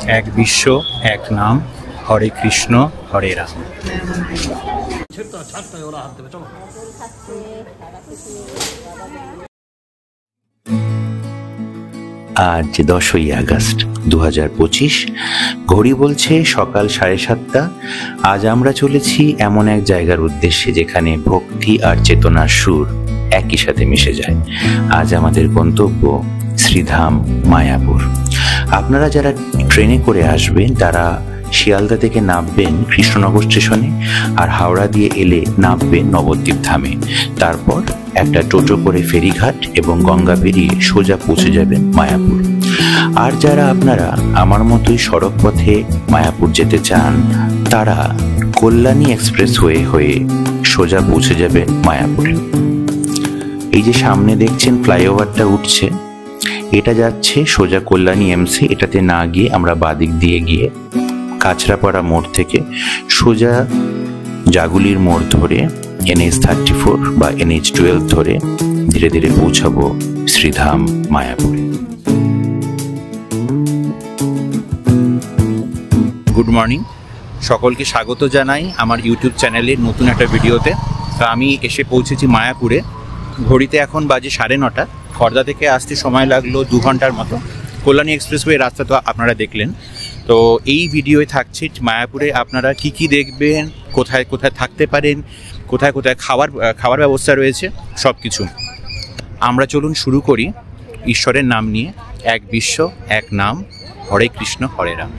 এক বিশ্ব, এক নাম, হরে কৃষ্ণ হরে রাম। আজ 10ই আগস্ট 2025, ঘড়ি বলছে সকাল 7:30। আজ আমরা চলেছি এমন এক জায়গার উদ্দেশ্যে যেখানে ভক্তি আর চেতনার সুর একই সাথে মিশে যায়। আজ আমাদের গন্তব্য শ্রীধাম মায়াপুর। আপনারা যারা ট্রেনে করে আসবেন তারা শিয়ালদা থেকে নামবেন কৃষ্ণনগর স্টেশনে, আর হাওড়া দিয়ে এলে নামবেন নবদ্বীপ ধামে। তারপর একটা টোটো করে ফেরিঘাট এবং গঙ্গা পেরিয়ে সোজা পৌঁছে যাবেন মায়াপুর। আর যারা আপনারা আমার মতোই সড়ক পথে মায়াপুর যেতে চান তারা কল্যাণী এক্সপ্রেসওয়ে হয়ে সোজা পৌঁছে যাবেন মায়াপুরে। এই যে সামনে দেখছেন ফ্লাইওভারটা উঠছে, এটা যাচ্ছে সোজা কল্যাণী এমসি। এটাতে না গিয়ে আমরা বাদিক দিয়ে গিয়ে কাছড়াপাড়া মোড় থেকে সোজা জাগুলির মোড় ধরে NH-34 বা NH-12 ধরে ধীরে ধীরে পৌঁছাবো শ্রীধাম মায়াপুরে। গুড মর্নিং, সকলকে স্বাগত জানাই আমার ইউটিউব চ্যানেলের নতুন একটা ভিডিওতে। তো আমি এসে পৌঁছেছি মায়াপুরে। ঘড়িতে এখন বাজে 9:30। খড়দা থেকে আসতে সময় লাগলো 2 ঘন্টার মতো। কল্যাণী এক্সপ্রেসওয়ে রাস্তা তো আপনারা দেখলেন। তো এই ভিডিওয়ে থাকছে মায়াপুরে আপনারা কি কি দেখবেন, কোথায় কোথায় থাকতে পারেন, কোথায় কোথায় খাওয়ার ব্যবস্থা রয়েছে, সব কিছু। আমরা চলুন শুরু করি ঈশ্বরের নাম নিয়ে। এক বিশ্ব, এক নাম, হরে কৃষ্ণ হরে রাম।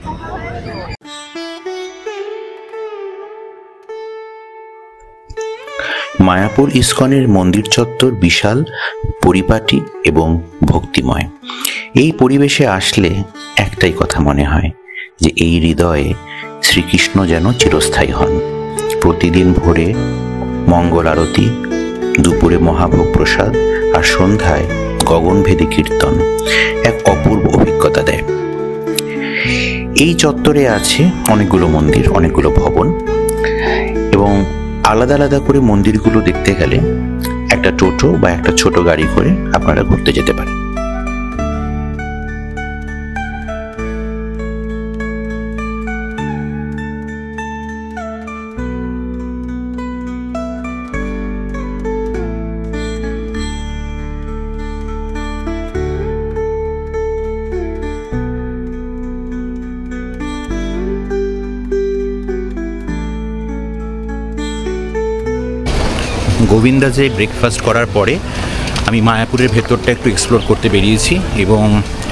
মায়াপুর ইস্কনের মন্দির চত্বর বিশাল, পরিপাটি এবং ভক্তিময়। এই পরিবেশে আসলে একটাই কথা মনে হয় যে এই হৃদয়ে শ্রীকৃষ্ণ যেন চিরস্থায়ী হন। প্রতিদিন ভোরে মঙ্গল আরতি, দুপুরে মহাভোগ প্রসাদ আর সন্ধ্যায় গগনভেদী কীর্তন এক অপূর্ব অভিজ্ঞতা দেয়। এই চত্বরে আছে অনেকগুলো মন্দির, অনেকগুলো ভবন, এবং আলাদা আলাদা করে মন্দিরগুলো দেখতে গেলে একটা টোটো বা একটা ছোট গাড়ি করে আপনারা ঘুরতে যেতে পারেন। গোবিন্দাজে ব্রেকফাস্ট করার পরে আমি মায়াপুরের ভেতরটা একটু এক্সপ্লোর করতে বেরিয়েছি এবং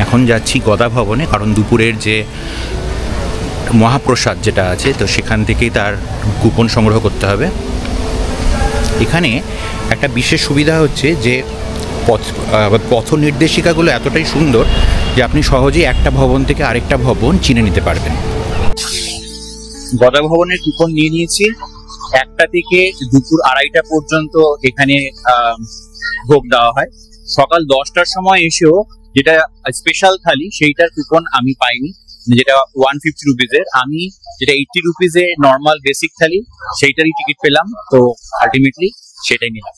এখন যাচ্ছি গদা ভবনে, কারণ দুপুরের যে মহাপ্রসাদ যেটা আছে তো সেখান থেকেই তার কুপন সংগ্রহ করতে হবে। এখানে একটা বিশেষ সুবিধা হচ্ছে যে পথ নির্দেশিকাগুলো এতটাই সুন্দর যে আপনি সহজেই একটা ভবন থেকে আরেকটা ভবন চিনে নিতে পারবেন। গদা ভবনের কুপন নিয়ে নিয়েছি। 1টা থেকে দুপুর 2:30 পর্যন্ত এখানে ভোগ দেওয়া হয়। সকাল 10টার সময় এসেও যেটা স্পেশাল থালি সেইটার কুপন আমি পাইনি, যেটা 150 রুপিজের। আমি যেটা 80 রুপিজে নর্মাল বেসিক থালি সেইটারই টিকিট পেলাম, তো আলটিমেটলি সেটাই নিলাম।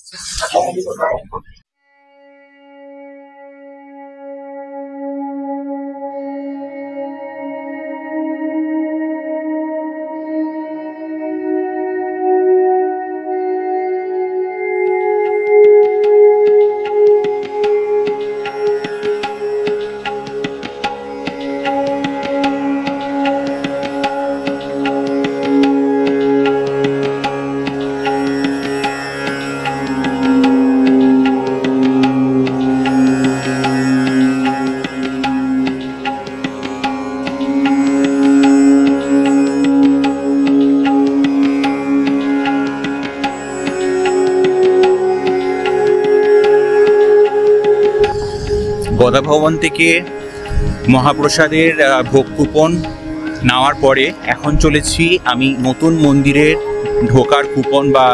গদা ভবন থেকে মহাপ্রসাদের ভোগ কুপন নেওয়ার পরে এখন চলেছি আমি নতুন মন্দিরের ঢোকার কুপন বা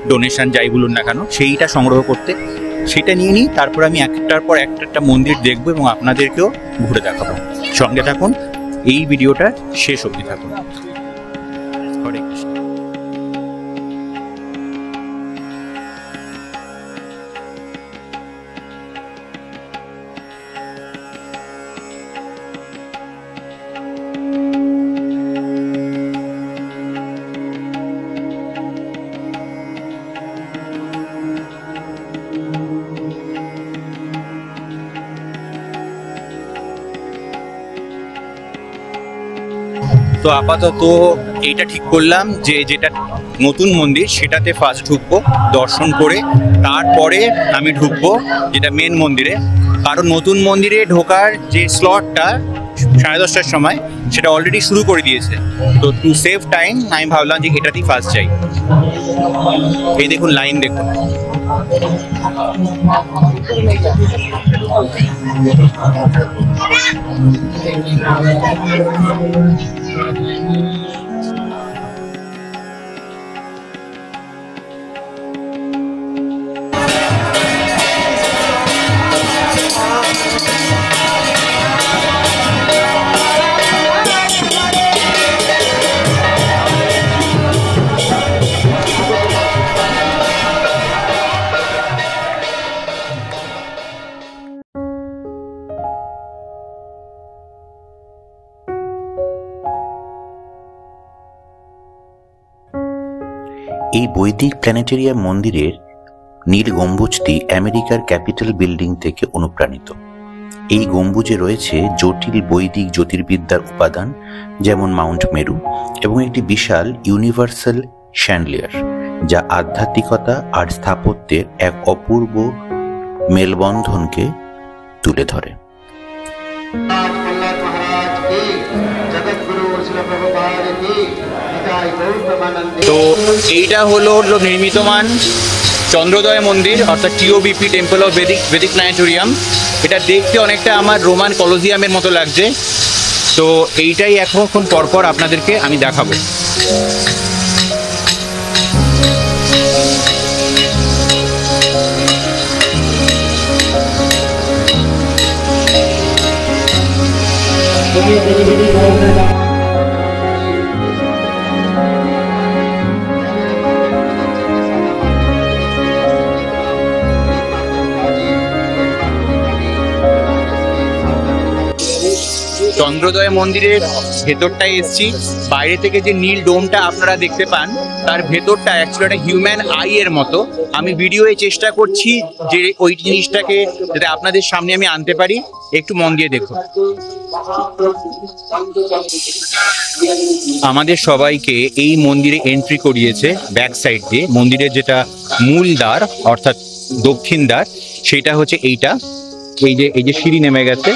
ডোনেশন যাই বলুন না কেন সেইটা সংগ্রহ করতে। সেটা নিয়ে নিই, তারপর আমি একটার পর একটা মন্দির দেখবো এবং আপনাদেরকেও ঘুরে দেখাবো। সঙ্গে থাকুন, এই ভিডিওটা শেষ অবধি থাকুন। হরে কৃষ্ণ। তো আপাতত এইটা ঠিক করলাম যে যেটা নতুন মন্দির সেটাতে ফার্স্ট ঢুকবো দর্শন করে, তারপরে আমি ঢুকবো যেটা মেন মন্দিরে। কারণ নতুন মন্দিরে ঢোকার যে স্লটটা 10:30টার সময় সেটা অলরেডি শুরু করে দিয়েছে। তো টু সেভ টাইম আমি ভাবলাম যে এটাতেই ফার্স্ট যাই। এই দেখুন লাইন দেখুন। এই বৈদিক প্ল্যানেটেরিয়াম মন্দিরের নীল গম্বুজটি আমেরিকার ক্যাপিটাল বিল্ডিং থেকে অনুপ্রাণিত। এই গম্বুজে রয়েছে জটিল বৈদিক জ্যোতির্বিদ্যার উপাদান, যেমন মাউন্ট মেরু এবং একটি বিশাল ইউনিভার্সাল শ্যান্ডলিয়ার, যা আধ্যাত্মিকতা আর স্থাপত্যের এক অপূর্ব মেলবন্ধনকে তুলে ধরে। তো এইটা হলো নির্মিতমান চন্দ্রোদয় মন্দির, অর্থাৎ টিওবিপি, টেম্পল অফ বেদিক প্ল্যানেটোরিয়াম। এটা দেখতে অনেকটা আমার রোমান কলোজিয়ামের মতো লাগছে। তো এইটাই এখন পরপর আপনাদেরকে আমি দেখাবো। চন্দ্রোদয় মন্দিরের ভেতরটায় এসছি। বাইরে থেকে যে নীল ডোমটা আপনারা দেখতে পান, তার ভেতরটা অ্যাকচুয়ালি একটা হিউম্যান আই এর মতো। আমি ভিডিওয়ে চেষ্টা করছি যে ওই জিনিসটাকে যাতে আপনাদের সামনে আমি আনতে পারি। একটু মন দিয়ে দেখুন। আমাদের সবাইকে এই মন্দিরে এন্ট্রি করিয়েছে ব্যাক সাইড দিয়ে। মন্দিরের যেটা মূল দ্বার অর্থাৎ দক্ষিণ দ্বার, সেটা হচ্ছে এইটা। এই যে সিঁড়ি নেমে গেছে,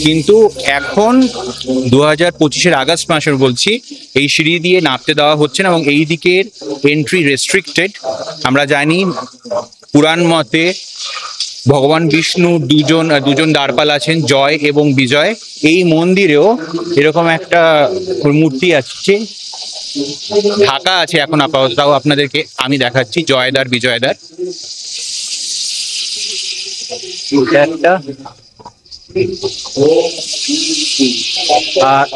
কিন্তু এখন 2025-এর আগস্ট মাসের বলছি, এই সিঁড়ি দিয়ে নামতে দেওয়া হচ্ছে না এবং এই দিকের এন্ট্রি রেস্ট্রিক্টেড। আমরা জানি পুরাণ মতে ভগবান বিষ্ণু দুজন দ্বারপাল আছেন, জয় এবং বিজয়। এই মন্দিরেও এরকম একটা মূর্তি আছে, ঢাকা আছে এখন আপাতত। তাও আপনাদেরকে আমি দেখাচ্ছি জয়দ্বার বিজয়দ্বার। একটা আর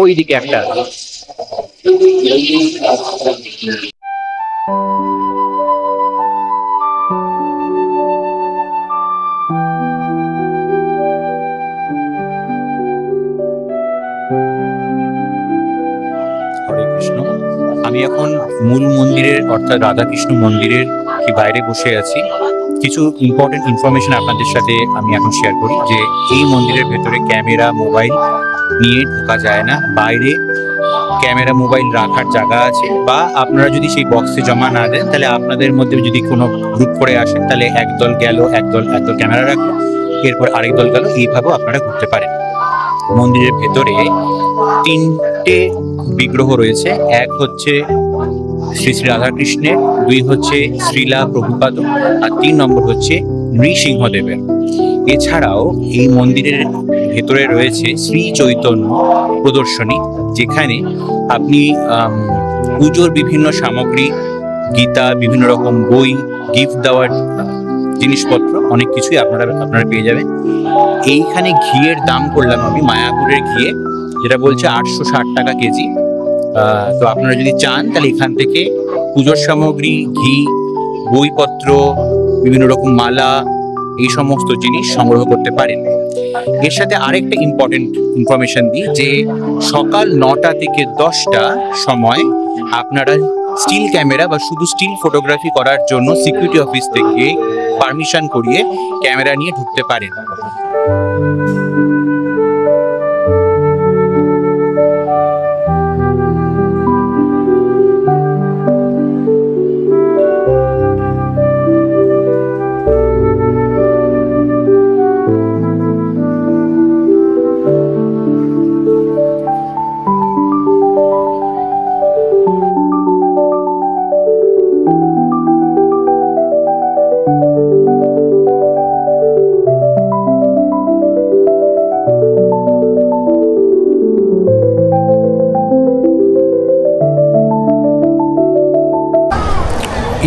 ওই দিকে একটা। হরে কৃষ্ণ। আমি এখন মূল মন্দিরের অর্থাৎ রাধাকৃষ্ণ মন্দিরের বাইরে বসে আছি। কিছু ইম্পর্টেন্ট ইনফরমেশন আপনাদের সাথে আমি এখন শেয়ার করি যে এই মন্দিরের ভেতরে ক্যামেরা মোবাইল নিয়ে ঢোকা যায় না। বাইরে ক্যামেরা মোবাইল রাখার জায়গা আছে, বা আপনারা যদি সেই বক্সে জমা না দেন তাহলে আপনাদের মধ্যে যদি কোনো গ্রুপ করে আসেন তাহলে একদল গেল, একদল ক্যামেরা রাখলো, এরপর আরেক দল গেল, এইভাবেও আপনারা ঘুরতে পারেন। মন্দিরের ভেতরে 3টে বিগ্রহ রয়েছে। এক হচ্ছে শ্রী শ্রী রাধাকৃষ্ণের, 2 হচ্ছে শ্রীলা প্রভুপাদ, আর 3 নম্বর হচ্ছে নৃসিংহদেবের। এছাড়াও এই মন্দিরের ভেতরে রয়েছে শ্রী চৈতন্য প্রদর্শনী, যেখানে আপনি পুজোর বিভিন্ন সামগ্রী, গীতা, বিভিন্ন রকম বই, গিফট দেওয়ার জিনিসপত্র, অনেক কিছুই আপনারা পেয়ে যাবেন। এইখানে ঘিয়ের দাম করলাম আমি, মায়াপুরের ঘিয়ে, যেটা বলছে 860 টাকা কেজি। তো আপনারা যদি চান তাহলে এখান থেকে পুজোর সামগ্রী, ঘি, বইপত্র, বিভিন্ন রকম মালা, এই সমস্ত জিনিস সংগ্রহ করতে পারেন। এর সাথে আরেকটা ইম্পর্টেন্ট ইনফরমেশন দিই যে সকাল 9টা থেকে 10টা সময় আপনারা স্টিল ক্যামেরা বা শুধু স্টিল ফটোগ্রাফি করার জন্য সিকিউরিটি অফিস থেকে পারমিশন করিয়ে ক্যামেরা নিয়ে ঢুকতে পারেন।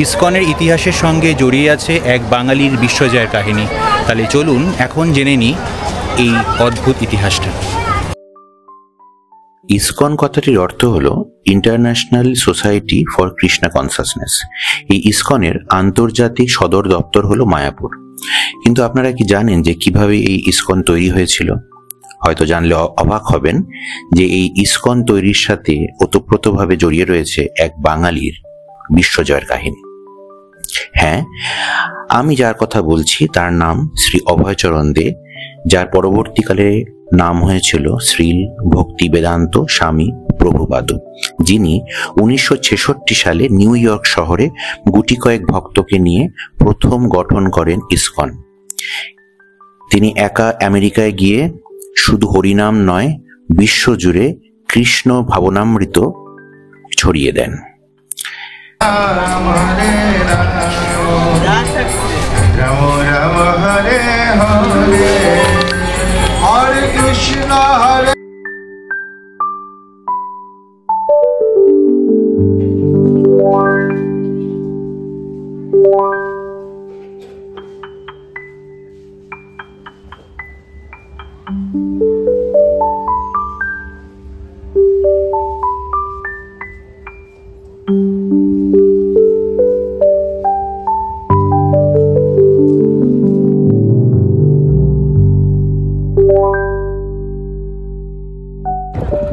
ইসকনের ইতিহাসের সঙ্গে জড়িয়ে আছে এক বাঙালির বিশ্বজয়ের কাহিনী। তাহলে চলুন এখন জেনে নিই এই অদ্ভুত ইতিহাসটা। ইসকন কথাটির অর্থ হলো international society for Krishna consciousness. এই ইসকনের আন্তর্জাতিক সদর দপ্তর হলো মায়াপুর। কিন্তু আপনারা কি জানেন যে কিভাবে এই ইসকন তৈরি হয়েছিল? হয়তো জানলে অবাক হবেন যে এই ইসকন তৈরির সাথে ওতপ্রোতভাবে জড়িয়ে রয়েছে এক বাঙালির বিশ্বজয়ের কাহিনী। হ্যাঁ, আমি যার কথা বলছি তার নাম শ্রী অভয়চরণ দে, যার পরবর্তীকালে নাম হয়েছিল শ্রীল ভক্তি বেদান্ত স্বামী প্রভুপাদ, যিনি 1966 সালে নিউ ইয়র্ক শহরে গুটি কয়েক ভক্তকে নিয়ে প্রথম গঠন করেন ইসকন। তিনি একা আমেরিকায় গিয়ে শুধু হরিনাম নয়, বিশ্বজুড়ে কৃষ্ণ ভাবনামৃত ছড়িয়ে দেন।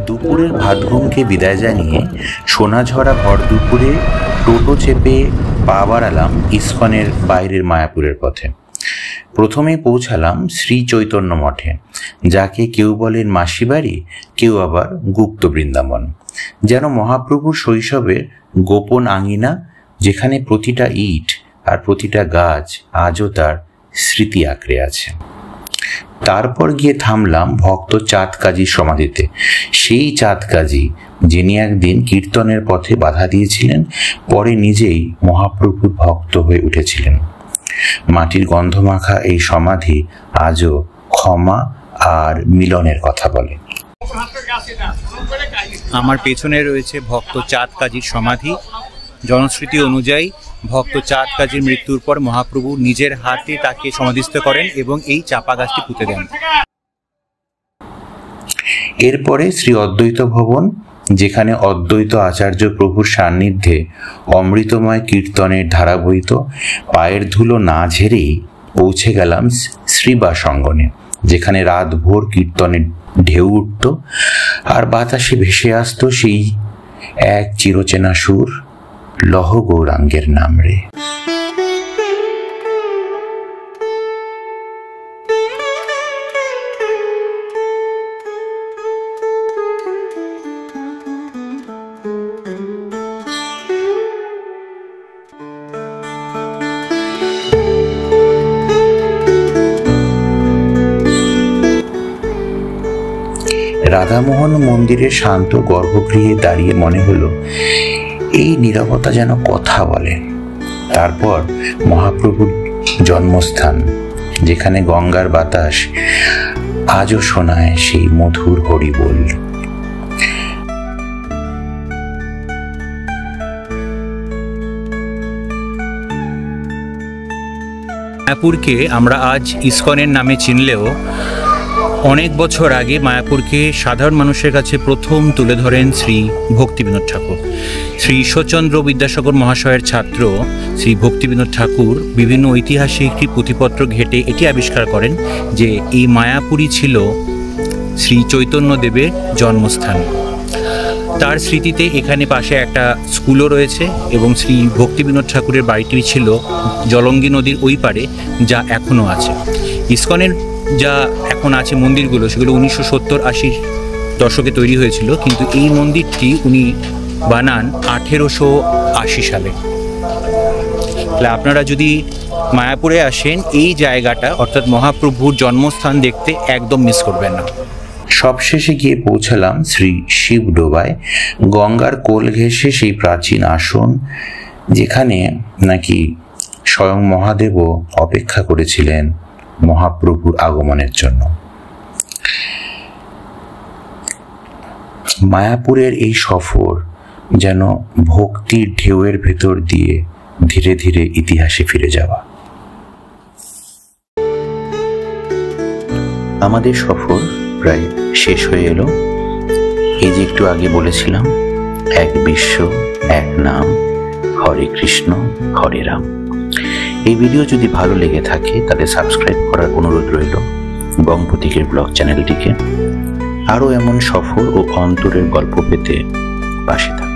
দুপুরের ভাতঘুমকে বিদায় জানিয়ে সোনাঝরা ভর দুপুরে টোটো চেপে পা বাড়ালাম ইসকনের বাইরের মায়াপুরের পথে। প্রথমে পৌঁছালাম শ্রী চৈতন্য মঠে, যাকে কেউ বলেন মাসি বাড়ি, কেউ আবার গুপ্ত বৃন্দাবন। যেন মহাপ্রভুর শৈশবের গোপন আঙিনা, যেখানে প্রতিটা ইট আর প্রতিটা গাছ আজও তার স্মৃতি আঁকড়ে আছে। তারপর গিয়ে থামলাম ভক্ত চাঁদ কাজীর সমাধিতে। সেই চাঁদ কাজী যিনি একদিন কীর্তনের পথে বাধা দিয়েছিলেন, পরে নিজেই মহাপ্রভুর ভক্ত হয়ে উঠেছিলেন। মাটির গন্ধমাখা এই সমাধি আজও ক্ষমা আর মিলনের কথা বলে। আমার পেছনে রয়েছে ভক্ত চাঁদ কাজীর সমাধি। জনশ্রুতি অনুযায়ী ভক্ত চাঁদ কাজীর মৃত্যুর পর মহাপ্রভু নিজের হাতে তাকে সমাধিস্থ করেন এবং এই চাপা গাছটি পুঁতে দেন। এরপরে শ্রী অদ্বৈত ভবন, যেখানে অদ্বৈত আচার্য প্রভুর সান্নিধ্যে অমৃতময় কীর্তনের ধারা বইত। পায়ের ধুলো না ঝেড়েই পৌঁছে গেলাম শ্রীবাস অঙ্গনে, যেখানে রাত ভোর কীর্তনের ঢেউ উঠত আর বাতাসে ভেসে আসতো সেই এক চিরচেনা সুর, লহ গৌরাঙ্গের নাম রে। রাধামোহন মন্দিরের শান্ত গর্ভগৃহে দাঁড়িয়ে মনে হলো এই নীরবতা যেন কথা বলে। তারপর মহাপ্রভুর জন্মস্থান, যেখানে গঙ্গার বাতাস আজও শোনায় সেই মধুর হরিবোল। মায়াপুরকে আমরা আজ ইসকনের নামে চিনলেও অনেক বছর আগে মায়াপুরকে সাধারণ মানুষের কাছে প্রথম তুলে ধরেন শ্রী ভক্তিবিনোদ ঠাকুর। শ্রী ঈশ্বরচন্দ্র বিদ্যাসাগর মহাশয়ের ছাত্র শ্রী ভক্তিবিনোদ ঠাকুর বিভিন্ন ঐতিহাসিক একটি পুঁথিপত্র ঘেঁটে এটি আবিষ্কার করেন যে এই মায়াপুরই ছিল শ্রী চৈতন্যদেবের জন্মস্থান। তার স্মৃতিতে এখানে পাশে একটা স্কুলও রয়েছে এবং শ্রী ভক্তিবিনোদ ঠাকুরের বাড়িটি ছিল জলঙ্গি নদীর ওই পারে, যা এখনও আছে। ইসকনের যা এখন আছে মন্দিরগুলো, সেগুলো 1970-80 দশকে তৈরি হয়েছিল, কিন্তু এই মন্দিরটি উনি বানান 1880 সালে। তাহলে আপনারা যদি মায়াপুরে আসেন, এই জায়গাটা অর্থাৎ মহাপ্রভুর জন্মস্থান দেখতে একদম মিস করবেন না। সবশেষে গিয়ে পৌঁছালাম শ্রী শিবডোবায়, গঙ্গার কোল ঘেঁষে সেই প্রাচীন আসন, যেখানে নাকি স্বয়ং মহাদেবও অপেক্ষা করেছিলেন মহাপ্রভুর আগমনের জন্য। মায়াপুরের এই সফর যেন ভক্তির ঢেউয়ের ভেতর দিয়ে ধীরে ধীরে ইতিহাসে ফিরে যাওয়া। আমাদের সফর প্রায় শেষ হয়ে এলো। এই যে একটু আগে বলেছিলাম, এক বিশ্ব, এক নাম, হরে কৃষ্ণ হরে রাম। এই ভিডিও যদি ভালো লেগে থাকে তাহলে সাবস্ক্রাইব করার অনুরোধ রইল বং প্রতীকের ব্লগ চ্যানেলটিকে। আরও এমন সফর ও অন্তরের গল্প পেতে পাশে থাকুন।